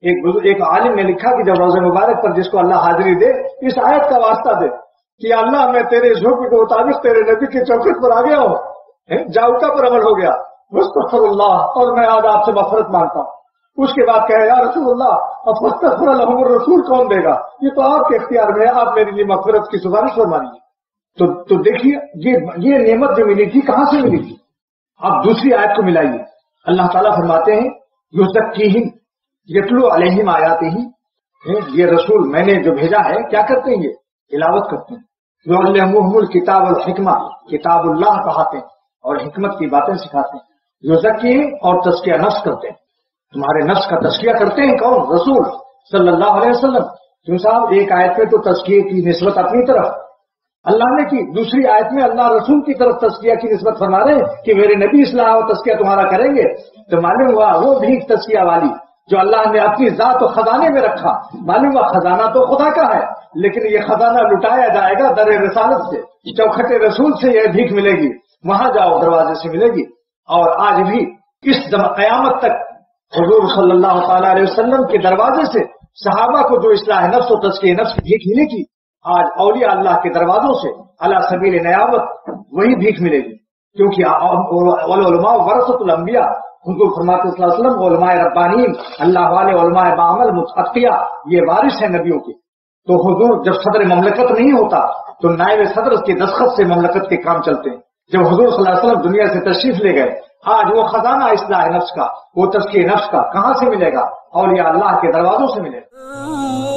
ایک عالم نے لکھا کہ جب روزہ مبارک پر جس کو اللہ حاضری دے اس آیت کا واسطہ دے کہ اللہ میں تیرے اس حکم کے مطابق تیرے نبی کے چوکھٹ پر آ گیا ہوں، جاؤکا پر عمل ہو گیا، مستغفر اللہ، اور میں آج آپ سے مغفرت مانگتا ہوں۔ اس کے بعد کہے یا رسول اللہ اب فاستغفر لهم الرسول کون دے گا؟ یہ تو آپ کے اختیار میں ہے، آپ میرے لیے مغفرت کی سفارش فرمائیے۔ تو دیکھیے یہ نعمت جو ملی تھی کہاں سے ملی تھی؟ آپ دوسری آیت کو ملائیے، اللہ تعالیٰ فرماتے ہیں یزکیہم یتلو علیہم آیاتہ، یہ رسول میں نے جو بھیجا ہے کیا کرتے ہیں؟ یہ تلاوت کرتے ہیں، یعلمہم الکتاب والحکمہ، کتاب اللہ پڑھاتے ہیں اور حکمت کی باتیں سکھاتے ہیں، یزکیہم اور تزکیہ نفس کرتے ہیں، تمہارے نفس کا تزکیہ کرتے ہیں کون؟ رسول صلی اللہ علیہ وسلم۔ کیوں صاحب ایک آیت میں تو تزکیے کی نسبت اپنی طرف اللہ نے کی، دوسری آیت میں اللہ رسول کی طرف تزکیہ کی نسبت فرما رہے ہیں کہ میرے نبی اصلاح و تزکیہ تمہارا کریں گے۔ تو معلوم ہوا وہ بھی تزکیہ والی جو اللہ نے اپنی ذات و خزانے میں رکھا، معلوم ہوا خزانہ تو خدا کا ہے لیکن یہ خزانہ لٹایا جائے گا در رسالت سے، چوکھٹ رسول سے یہ بھیک ملے گی، وہاں جاؤ دروازے سے ملے گی۔ اور آج بھی اس قیامت تک حضور صلی اللہ تعالی علیہ وسلم کے دروازے سے صحابہ کو جو اصلاح نفس و تزکیہ نفس کی بھیک ملی تھی، آج اولیاء اللہ کے دروازوں سے علی سبیل نیابت وہی بھیک ملے گی، کیونکہ علماء ورثۃ الانبیاء، حضور فرماتے صلی اللہ علیہ وسلم علماء ربانیین، اللہ والے علماء بعمل متقیہ، یہ وارث ہیں نبیوں کے۔ تو حضور جب صدر مملکت نہیں ہوتا تو نائب صدر کے دستخط سے مملکت کے کام چلتے ہیں۔ جب حضور صلی اللہ علیہ وسلم دنیا سے تشریف لے گئے، آج وہ خزانہ اصلاح نفس کا، وہ تزکیہ نفس کا کہاں سے ملے گا؟ اولیاء اللہ کے دروازوں سے ملے گا۔